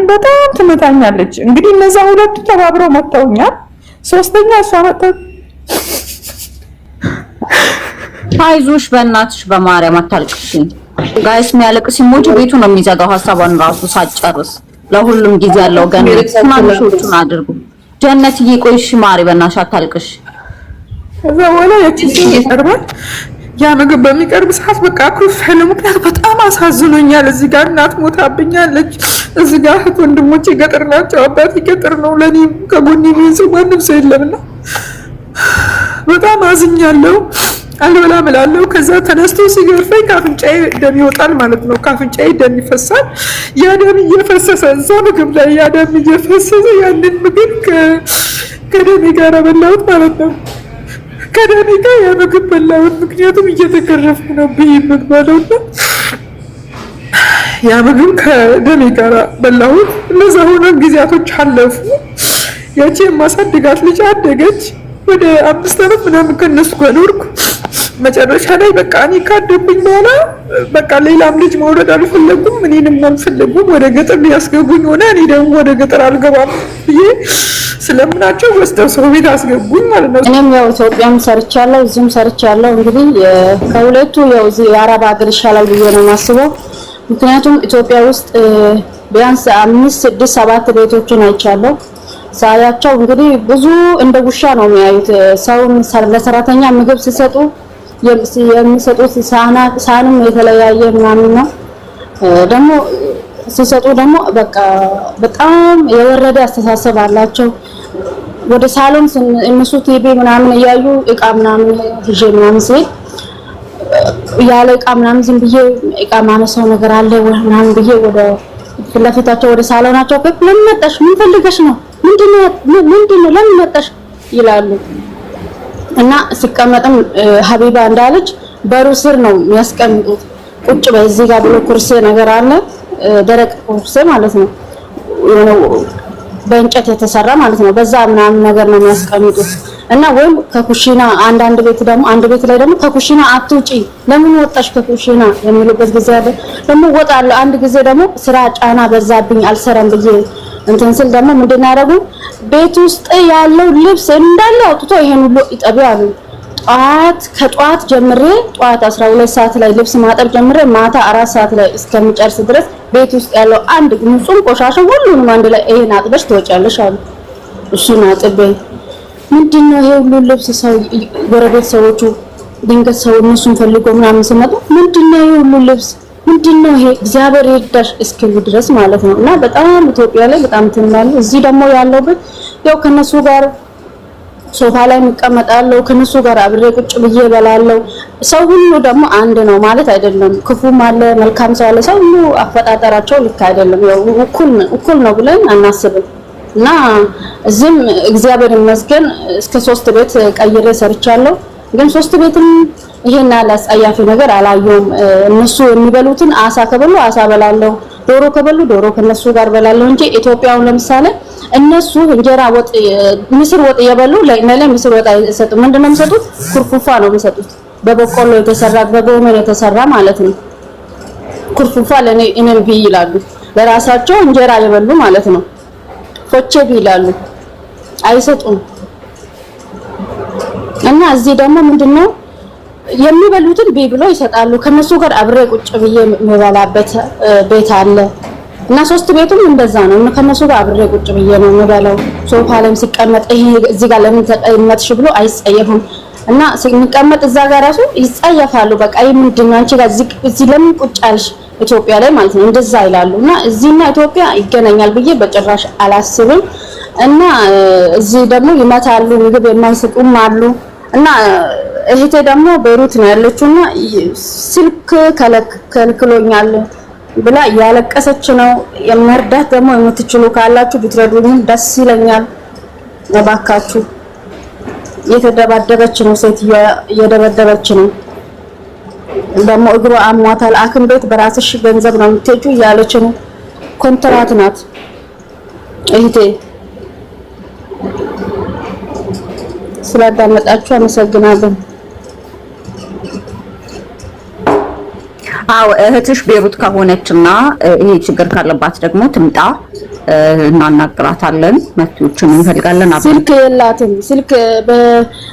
በጣም ትመታኛለች። እንግዲህ እነዛ ሁለቱ ተባብረው መተውኛል። ሶስተኛ እሷ መጣ። አይዞሽ በእናትሽ በማርያም አታልቅሽ ጋይስ። የሚያለቅስ ኢሞጂ ቤቱ ነው የሚዘጋው ሀሳቧን ራሱ ሳጨርስ። ለሁሉም ጊዜ ያለው ገና ትናንሾቹን አድርጉ። ጀነትዬ ቆይሽ ማሪ በእናትሽ አታልቅሽ። ከዛ በኋላ የቺሲ ይቀርባል። ያ ምግብ በሚቀርብ ሰዓት በቃ ኩፈለ። ምክንያቱም በጣም አሳዝኖኛል። እዚህ ጋር እናት ሞታብኛለች። እዚህ ጋር እህት ወንድሞቼ ገጠር ናቸው። አባቴ ገጠር ነው። ለኔ ከጎኔ የሚይዘው ማንም ሰው የለምና በጣም አዝኛለሁ። አልበላም እላለሁ። ከዛ ተነስቶ ሲገርፈኝ ካፍንጫዬ ደም ይወጣል ማለት ነው። ካፍንጫዬ ደም ይፈሳል። ያ ደም እየፈሰሰ እዛ ምግብ ላይ ያ ደም እየፈሰሰ ያንን ምግብ ከደሜ ጋር በላሁት ማለት ነው። ከደሜ ጋር ያ ምግብ በላሁት። ምክንያቱም እየተገረፍኩ ነው ብዬ ምግባለውና ያ ምግብ ከደሜ ጋር በላሁት። እነዛ ሆነ ጊዜያቶች አለፉ። ያቺ የማሳድጋት ልጅ አደገች። ወደ 5 ዓመት ምናምን ከነሱ ጋር ኖርኩ። መጨረሻ ላይ በቃ እኔ ካደብኝ በኋላ በቃ ሌላም ልጅ መውለድ አልፈለጉም፣ እኔንም አልፈለጉም። ወደ ገጠር ሊያስገቡኝ ሆነ። እኔ ደግሞ ወደ ገጠር አልገባም ብዬ ስለምናቸው ወስደው ሰው ቤት አስገቡኝ ማለት ነው። እኔም ያው ኢትዮጵያም ሰርቻለሁ፣ እዚህም ሰርቻለሁ። እንግዲህ ከሁለቱ ያው እዚህ የአረብ ሀገር ይሻላል ብዬ ነው የማስበው። ምክንያቱም ኢትዮጵያ ውስጥ ቢያንስ 5 6 7 ቤቶችን አይቻለሁ። ሳያቸው እንግዲህ ብዙ እንደ ውሻ ነው የሚያዩት። ሰው ለሰራተኛ ምግብ ሲሰጡ የሚሰጡት ሳህንም የተለያየ ምናምን ነው። ደግሞ ሲሰጡ ደግሞ በቃ በጣም የወረደ አስተሳሰብ አላቸው። ወደ ሳሎን እነሱ ቲቪ ምናምን እያዩ እቃ ምናምን ይዤ ምናምን ሲሄድ ያለ እቃ ምናምን ዝም ብዬ እቃ ማነሳው ነገር አለ ምናምን ብዬ ወደ ፍለፊታቸው ወደ ሳሎናቸው ለምን መጣሽ? ምን ፈልገሽ ነው? ምንድነው ለምን መጣሽ ይላሉ። እና ሲቀመጥም ሀቢባ እንዳለች በሩ ስር ነው የሚያስቀምጡት። ቁጭ በዚህ ጋር ብሎ ኩርሴ ነገር አለ፣ ደረቅ ኩርሴ ማለት ነው፣ በእንጨት የተሰራ ማለት ነው። በዛ ምናምን ነገር ነው የሚያስቀምጡት። እና ወይም ከኩሽና አንድ ቤት ላይ ደግሞ ከኩሽና አትውጪ፣ ለምን ወጣሽ ከኩሽና የሚሉበት ጊዜ አለ። ደግሞ ወጣለሁ። አንድ ጊዜ ደግሞ ስራ ጫና በዛብኝ አልሰራም ብዬ እንትን ስል ደግሞ ምንድነው ያደረጉ ቤት ውስጥ ያለው ልብስ እንዳለ አውጥቶ ይሄን ሁሉ ይጠቢ አሉ። ከጧት ጀምሬ ጧት 12 ሰዓት ላይ ልብስ ማጠብ ጀምሬ ማታ 4 ሰዓት ላይ እስከሚጨርስ ድረስ ቤት ውስጥ ያለው አንድ ንጹህ ቆሻሻ ሁሉንም አንድ ላይ ይሄን አጥበሽ ትወጫለሽ አሉ። እሱን አጥቤ ምንድነው ይሄ ሁሉ ልብስ ሰው ጎረቤት ሰዎቹ ድንገት ሰው እነሱን ፈልጎ ምናምን ሲመጡ ምንድነው ይሄ ሁሉ ልብስ ምንድነው ይሄ እግዚአብሔር ይርዳሽ እስኪሉ ድረስ ማለት ነው። እና በጣም ኢትዮጵያ ላይ በጣም ትንማሉ። እዚህ ደግሞ ያለውበት ያው ከነሱ ጋር ሶፋ ላይ እንቀመጣለሁ፣ ከነሱ ጋር አብሬ ቁጭ ብዬ እበላለሁ። ሰው ሁሉ ደግሞ አንድ ነው ማለት አይደለም። ክፉም አለ መልካም ሰው አለ። ሰው ሁሉ አፈጣጠራቸው ልክ አይደለም። ያው እኩል ነው ብለን አናስብም። እና እዚህም እግዚአብሔር ይመስገን እስከ 3 ቤት ቀይሬ ሰርቻለሁ። ግን 3 ቤትም ይሄን አላስጸያፊ ነገር አላየሁም። እነሱ የሚበሉትን አሳ ከበሉ አሳ በላለሁ፣ ዶሮ ከበሉ ዶሮ ከነሱ ጋር በላለሁ እንጂ ኢትዮጵያው ለምሳሌ እነሱ እንጀራ ወጥ ምስር ወጥ እየበሉ ለኔ ምስር ወጥ አይሰጡም። ምንድነው የሚሰጡት? ኩርፉፋ ነው የሚሰጡት። በበቆሎ የተሰራ በጎመን የተሰራ ማለት ነው። ኩርፉፋ ለኔ እኔም ቢ ይላሉ። ለራሳቸው እንጀራ የበሉ ማለት ነው። ፎቼ ቢ ይላሉ፣ አይሰጡም። እና እዚህ ደግሞ ምንድነው የሚበሉትን ቢብሎ ይሰጣሉ። ከነሱ ጋር አብሬ ቁጭ ብዬ የምበላበት ቤት አለ። እና 3 ቤቱም እንደዛ ነው። ከነሱ ጋር አብሬ ቁጭ ብዬ ነው የምበላው። ሶፋ ላይም ሲቀመጥ ይሄ እዚህ ጋር ለምን ተቀመጥሽ ብሎ አይጸየፉም። እና ሲቀመጥ እዛ ጋር ራሱ ይጸየፋሉ። በቃ ይሄ ምንድነው አንቺ ጋር እዚህ ለምን ቁጭ አልሽ ኢትዮጵያ ላይ ማለት ነው እንደዛ ይላሉ። እና እዚህና ኢትዮጵያ ይገናኛል ብዬ በጭራሽ አላስብም። እና እዚህ ደግሞ ይመታሉ፣ ምግብ የማይሰጡም አሉ። እና እህቴ ደግሞ ቤሩት ነው ያለችውና ስልክ ከልክሎኛል ብላ ያለቀሰች ነው። የመርዳት ደግሞ የምትችሉ ካላችሁ ብትረዱኝ ደስ ይለኛል። እባካችሁ እየተደባደበች ነው፣ ሴትዮዋ እየደበደበች ነው። ደግሞ እግሯ አሟታል። አክም ቤት በራስሽ ገንዘብ ነው የምትሄጂው እያለች ነው። ኮንትራት ናት እህቴ። ስላዳመጣችሁ አመሰግናለሁ። አዎ እህትሽ ቤሩት ከሆነችና ይሄ ችግር ካለባት ደግሞ ትምጣ፣ እናናግራታለን። መፍትሄዎችን እንፈልጋለን። ስልክ የላትም። ስልክ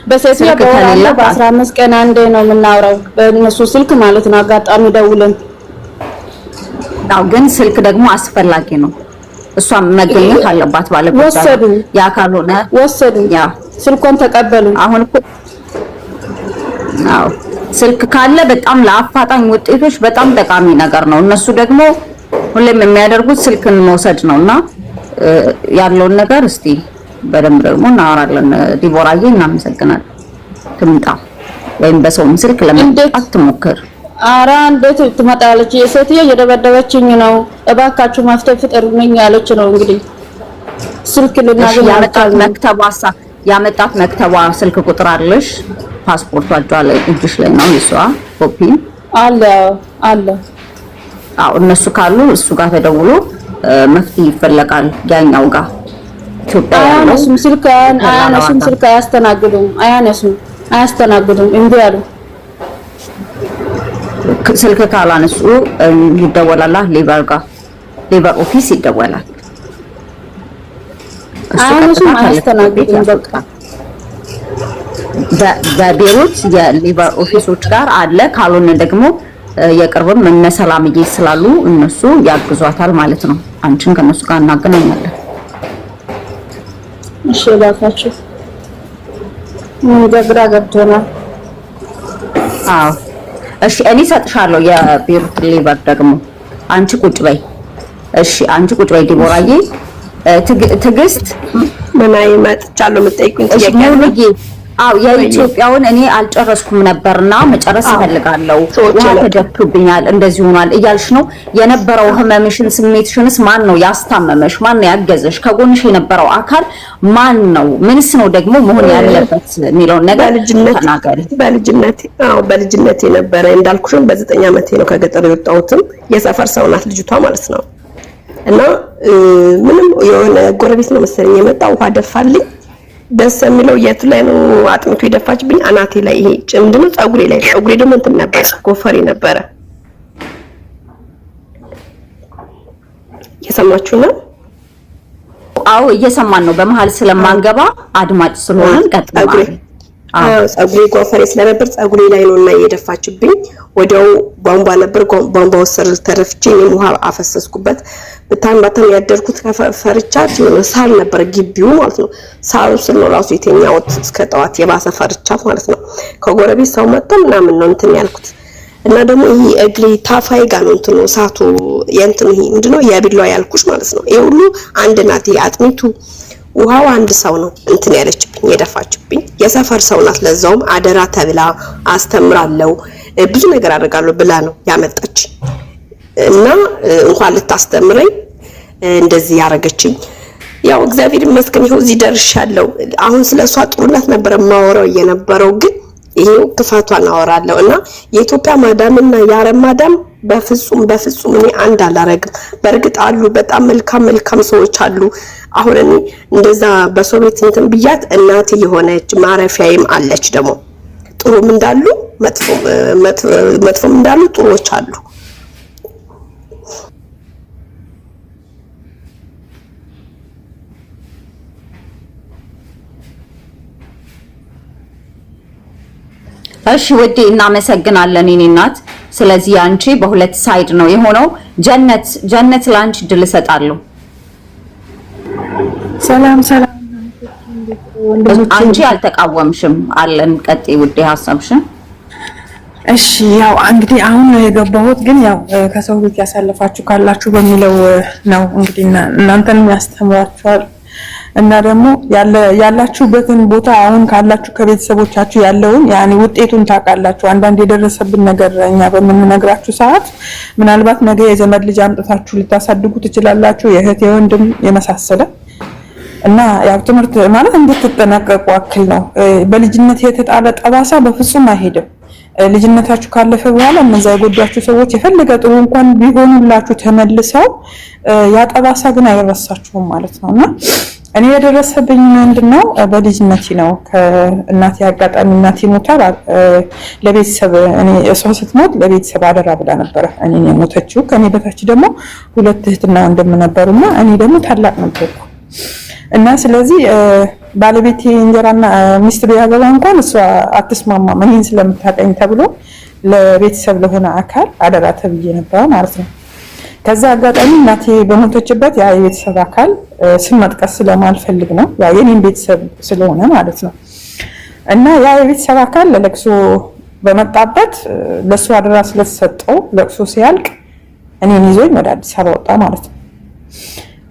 በሴትያ በወራለ በ15 ቀን አንዴ ነው የምናወራው በእነሱ ስልክ ማለት ነው። አጋጣሚ ደውለን አው ግን ስልክ ደግሞ አስፈላጊ ነው። እሷም መገኘት አለባት ባለበት ወሰዱ። ያ ካልሆነ ወሰዱ። ያ ስልኮን ተቀበሉ። አሁን እኮ አው ስልክ ካለ በጣም ለአፋጣኝ ውጤቶች በጣም ጠቃሚ ነገር ነው። እነሱ ደግሞ ሁሌም የሚያደርጉት ስልክን መውሰድ ነውና ያለውን ነገር እስቲ በደንብ ደግሞ እናወራለን። ዲቦራዬ እናመሰግናለን። ትምጣ ወይም በሰውም ስልክ ለመምጣት ትሞክር። ኧረ እንዴት ትመጣለች? የሴትዮ እየደበደበችኝ ነው፣ እባካችሁ መፍትሄ ፍጠሩልኝ ያለች ነው። እንግዲህ ስልክ ልናገኝ ያመጣት መክተቧ ስልክ ቁጥር አለሽ? ፓስፖርቷ እጅሽ ላይ ነው? እሷ ኮፒ አለ አለ። አዎ እነሱ ካሉ እሱ ጋር ተደውሎ መፍትሄ ይፈለጋል። ያኛው ጋር ኢትዮጵያ ያለው ስልክ አያነሱም፣ ስልክ አያስተናግዱም፣ አያስተናግዱም እምቢ አሉ። ስልክ ካላነሱ ይደወላል። ሌበር ኦፊስ ይደወላል። አያነሱም፣ አያስተናግዱም። በቃ በቤሩት የሌበር ኦፊሶች ጋር አለ። ካልሆነ ደግሞ የቅርብም እነ ሰላምዬ ስላሉ እነሱ ያግዟታል ማለት ነው። አንቺን ከነሱ ጋር እናገናኛለን። እሺ ባካችሁ ግራ ገብቶናል። አዎ እሺ እኔ ሰጥሻለሁ የቤሩት ሌበር ደግሞ አንቺ ቁጭ በይ። እሺ አንቺ ቁጭ በይ ዲቦራዬ። ትግስት ምን አይመጣቻለሁ የምጠይቁኝ ጥያቄ አለ። አው የኢትዮጵያውን እኔ አልጨረስኩም ነበርና መጨረስ እፈልጋለሁ። ውሃ ተደፍቶብኛል እንደዚህ ሆኗል እያልሽ ነው የነበረው። ህመምሽን ስሜትሽንስ ማን ነው ያስታመመሽ? ማን ነው ያገዘሽ? ከጎንሽ የነበረው አካል ማን ነው? ምንስ ነው ደግሞ መሆን ያለበት የሚለውን ነገር ተናገሪ። በልጅነቴ ነበረ እንዳልኩሽም በ9 ዓመቴ ነው ከገጠር የወጣሁትም። የሰፈር ሰው ናት ልጅቷ ማለት ነው። እና ምንም የሆነ ጎረቤት ነው መሰለኝ የመጣው ውሃ ደፋልኝ። ደስ የሚለው የቱ ላይ ነው አጥሚቱ የደፋችብኝ? አናቴ ላይ። ይሄ ምንድነው ፀጉሬ ላይ። ፀጉሬ ደግሞ እንትን ነበር ጎፈሬ ነበረ። እየሰማችሁ ነው? አዎ እየሰማን ነው። በመሃል ስለማንገባ አድማጭ ስለሆነ ቀጥታ ፀጉሬ ጎፈሬ ስለነበር ፀጉሬ ላይ ነውና የደፋችብኝ። ወዲያው ቧንቧ ነበር፣ ቧንቧ ወሰር ተረፍቼ ውሃ አፈሰስኩበት። በጣም ያደርኩት ከፈርቻት ሳል ነበር ግቢው ማለት ነው። ሳሉ ስለ ራሱ የተኛውት እስከ ጠዋት የባሰ ፈርቻት ማለት ነው። ከጎረቤት ሰው መጣ ምናምን ነው እንትን ያልኩት። እና ደግሞ ይሄ እግሬ ታፋይ ጋር ነው እንትን ነው ሳቱ የእንትን ይሄ ምንድነው ያቢሏ ያልኩሽ ማለት ነው። ይሄ ሁሉ አንድ ናት። አጥሚቱ ውሃው አንድ ሰው ነው እንትን ያለችብኝ የደፋችብኝ። የሰፈር ሰው ናት። ለዛውም አደራ ተብላ አስተምራለሁ ብዙ ነገር አደርጋለሁ ብላ ነው ያመጣች። እና እንኳን ልታስተምረኝ እንደዚህ ያረጋችኝ። ያው እግዚአብሔር ይመስገን ይኸው እዚህ ደርሻለሁ። አሁን ስለሷ ጥሩነት ነበር ማወራው የነበረው፣ ግን ይሄው ክፋቷን አወራለሁ። እና የኢትዮጵያ ማዳምና የአረብ ማዳም በፍጹም እኔ አንድ አላረግም። በእርግጥ አሉ በጣም መልካም ሰዎች አሉ። አሁን እኔ እንደዛ በሶቪየት እንትን ብያት እናቴ የሆነች ማረፊያዬም አለች። ደግሞ ጥሩም እንዳሉ መጥፎም እንዳሉ ጥሩዎች አሉ። እሺ ወዴ እናመሰግናለን የኔ እናት። ስለዚህ አንቺ በሁለት ሳይድ ነው የሆነው። ጀነት ላንቺ ድል እሰጣለሁ። ሰላም አንቺ አልተቃወምሽም አለን። ቀጥይ ውዴ ሐሳብሽን። እሺ ያው እንግዲህ አሁን ነው የገባሁት፣ ግን ያው ከሰው ቤት ያሳለፋችሁ ካላችሁ በሚለው ነው እንግዲህ እናንተንም ያስተምራችኋል እና ደግሞ ያላችሁበትን ቦታ አሁን ካላችሁ ከቤተሰቦቻችሁ ያለውን ያኔ ውጤቱን ታውቃላችሁ። አንዳንድ የደረሰብን ነገር እኛ በምንነግራችሁ ሰዓት ምናልባት ነገ የዘመድ ልጅ አምጥታችሁ ልታሳድጉ ትችላላችሁ፣ የእህት የወንድም የመሳሰለ እና ያው ትምህርት ማለት እንድትጠነቀቁ አክል ነው። በልጅነት የተጣለ ጠባሳ በፍጹም አይሄድም። ልጅነታችሁ ካለፈ በኋላ እነዛ የጎዳችሁ ሰዎች የፈለገ ጥሩ እንኳን ቢሆኑላችሁ ተመልሰው ያ ጠባሳ ግን አይረሳችሁም ማለት ነውና እኔ የደረሰብኝ ምንድነው በልጅነቴ ነው። ከእናቴ አጋጣሚ እናቴ ሞታል። ለቤተሰብ እኔ እሷ ስትሞት ለቤተሰብ አደራ ብላ ነበረ እኔ የሞተችው። ከኔ በታች ደግሞ 2 እህትና ወንድም ነበሩና እኔ ደግሞ ታላቅ ነበርኩ እና ስለዚህ ባለቤቴ እንጀራና ሚስት ቢያገባ እንኳን እሷ አትስማማም እኔን ስለምታቀኝ ተብሎ ለቤተሰብ ለሆነ አካል አደራ ተብዬ ነበር ማለት ነው። ከዛ አጋጣሚ እናቴ በሞተችበት ያ የቤተሰብ አካል ስም መጥቀስ ስለማልፈልግ ነው፣ ያ የኔን ቤተሰብ ስለሆነ ማለት ነው። እና ያ የቤተሰብ አካል ለለቅሶ በመጣበት ለሱ አደራ ስለተሰጠው ለቅሶ ሲያልቅ እኔን ይዞኝ ወደ አዲስ አበባ ወጣ ማለት ነው።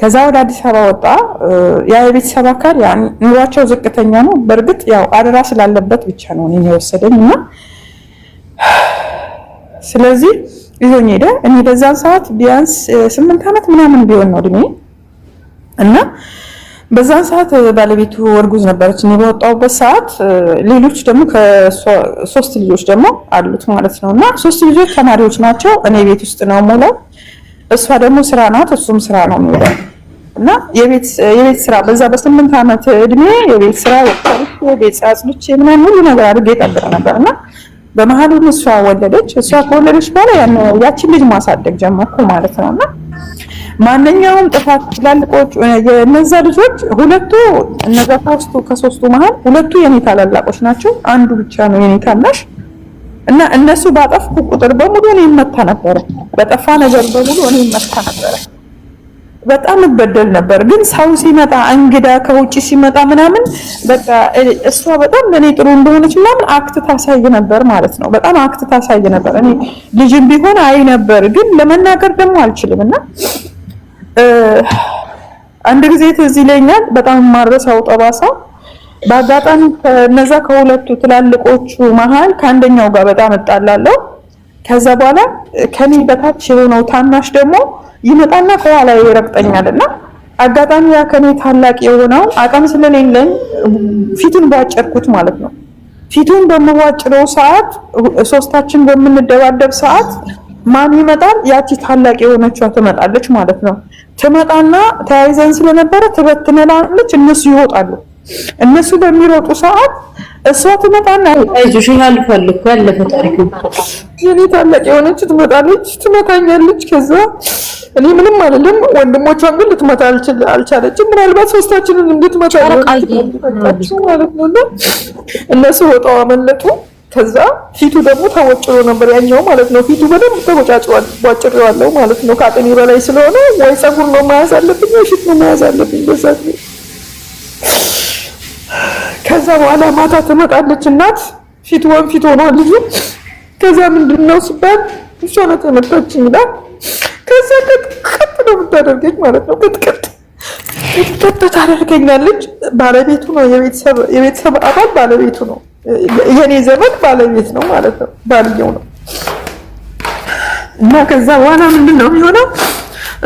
ከዛ ወደ አዲስ አበባ ወጣ። ያ የቤተሰብ አካል ያ ኑሯቸው ዝቅተኛ ነው። በእርግጥ ያው አደራ ስላለበት ብቻ ነው እኔን የወሰደኝ እና ስለዚህ ይዞኝ ሄደ። እኔ በዛን ሰዓት ቢያንስ 8 ዓመት ምናምን ቢሆን ነው እድሜ እና በዛን ሰዓት ባለቤቱ እርጉዝ ነበረች። እኔ በወጣሁበት ሰዓት ሌሎች ደግሞ ከ3 ልጆች ደግሞ አሉት ማለት ነው እና 3 ልጆች ተማሪዎች ናቸው። እኔ ቤት ውስጥ ነው የምውለው፣ እሷ ደግሞ ስራ ናት፣ እሱም ስራ ነው የሚውለው እና የቤት ስራ በዛ በ8 ዓመት እድሜ የቤት ስራ ወጣች። ቤት አጽድቼ ምናምን ሁሉ ነገር አድርጌ ጠብቅ ነበርና በመሀሉ እሷ ወለደች። እሷ ከወለደች በኋላ ያቺን ልጅ ማሳደግ ጀመርኩ ማለት ነውና ማንኛውም ጥፋት ትላልቆች የነዛ ልጆች 2ቱ እነዛ ከ3ቱ መሀል 2ቱ የኔ ታላላቆች ናቸው፣ አንዱ ብቻ ነው የኔ ታናሽ እና እነሱ ባጠፍኩ ቁጥር በሙሉ እኔ መታ ነበረ፣ በጠፋ ነገር በሙሉ እኔ መታ ነበረ። በጣም እበደል ነበር። ግን ሰው ሲመጣ እንግዳ ከውጪ ሲመጣ ምናምን በቃ እሷ በጣም ለኔ ጥሩ እንደሆነች ምናምን አክት ታሳይ ነበር ማለት ነው። በጣም አክት ታሳይ ነበር። እኔ ልጅም ቢሆን አይ ነበር፣ ግን ለመናገር ደግሞ አልችልምና አንድ ጊዜ ትዝ ይለኛል በጣም ማረሳው ጠባሳ። በአጋጣሚ ከነዛ ከ2ቱ ትላልቆቹ መሀል ከአንደኛው ጋር በጣም እጣላለሁ። ከዛ በኋላ ከኔ በታች የሆነው ታናሽ ደግሞ ይመጣና ከኋላ ይረግጠኛልና አጋጣሚ ያ ከኔ ታላቅ የሆነው አቅም ስለሌለኝ ፊቱን ባጨርኩት ማለት ነው። ፊቱን በመዋጭረው ሰዓት 3ታችን በምንደባደብ ሰዓት ማን ይመጣል? ያቺ ታላቅ የሆነችዋ ትመጣለች ማለት ነው። ትመጣና ተያይዘን ስለነበረ ትበትነላለች፣ እነሱ ይወጣሉ። እነሱ በሚሮጡ ሰዓት እሷ ትመጣና አይዞሽ ያልፋል እኮ ያለፈ ታሪክ የኔ ታላቅ የሆነች ትመጣለች፣ ትመታኛለች። ከዛ እኔ ምንም አይደለም፣ ወንድሞቿን ግን ልትመታ አልቻለችም። ምናልባት 3ታችንን እንድትመታ ማለት ነው። እነሱ ወጣው አመለጡ። ከዛ ፊቱ ደግሞ ተወጭሮ ነበር ያኛው ማለት ነው። ፊቱ በደንብ ተወጫጭሯል፣ ቧጭሬዋለሁ ማለት ነው። ከአቅሜ በላይ ስለሆነ ወይ ፀጉር ነው መያዝ አለብኝ ወይ ፊት ነው መያዝ አለብኝ በዛ ጊዜ። ከዛ በኋላ ማታ ትመጣለች እናት፣ ፊት ወንፊት ሆኗል ልጁ። ከዛ ምንድነው ሲባል እሷ ናት የመታችኝ ይላል። ከዛ ቅጥቅጥ ነው የምታደርገኝ ማለት ነው። ቅጥቅጥ ታደርገኛለች። ባለቤቱ ነው የቤተሰብ አባል ባለቤቱ ነው፣ የኔ ዘመድ ባለቤት ነው ማለት ነው፣ ባልየው ነው። እና ከዛ በኋላ ምንድነው የሚሆነው?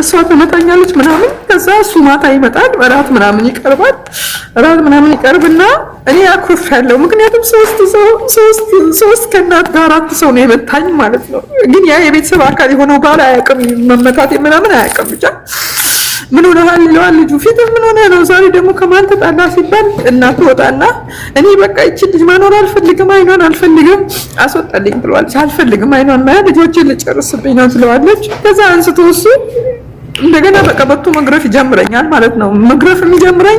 እሷ ትመታኛለች ምናምን። ከዛ እሱ ማታ ይመጣል፣ እራት ምናምን ይቀርባል። እራት ምናምን ይቀርብና እኔ አኩርፋለሁ። ምክንያቱም 3 ከእናት ጋር 4 ሰው ነው የመታኝ ማለት ነው። ግን ያ የቤተሰብ አካል የሆነው ባል አያውቅም፣ መመታቴ ምናምን አያውቅም። ብቻ ምን ሆነሃል ይለዋል ልጁ። ፊት ምን ሆነ ነው ዛሬ ደግሞ ከማን ተጣላ ሲባል እናቱ ወጣና እኔ በቃ እቺ ልጅ ማኖር አልፈልግም፣ አይኗን አልፈልግም፣ አስወጣልኝ ብለዋል። አልፈልግም አይኗን ማለት ልጆችን ልጨርስብኝ ነው ትለዋለች። ከዛ አንስቶ እሱ እንደገና በቀበቶ መግረፍ ይጀምረኛል ማለት ነው። መግረፍ የሚጀምረኝ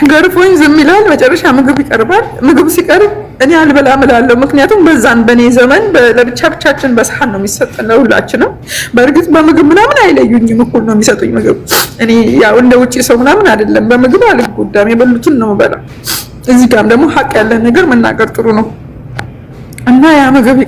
ገርፎኝ ዝም ይላል። መጨረሻ ምግብ ይቀርባል። ምግብ ሲቀርብ እኔ አልበላም እላለሁ። ምክንያቱም በዛን በኔ ዘመን ለብቻችን በሰሃን ነው የሚሰጠን ለሁላችንም። በእርግጥ በምግብ ምናምን አይለዩኝም፣ እኩል ነው የሚሰጡኝ ምግብ። እኔ ያው እንደ ውጪ ሰው ምናምን አይደለም፣ በምግብ አልጎዳም፣ የበሉትን ነው የምበላው። እዚህ ጋርም ደግሞ ሀቅ ያለን ነገር መናገር ጥሩ ነው እና ያ ምግብ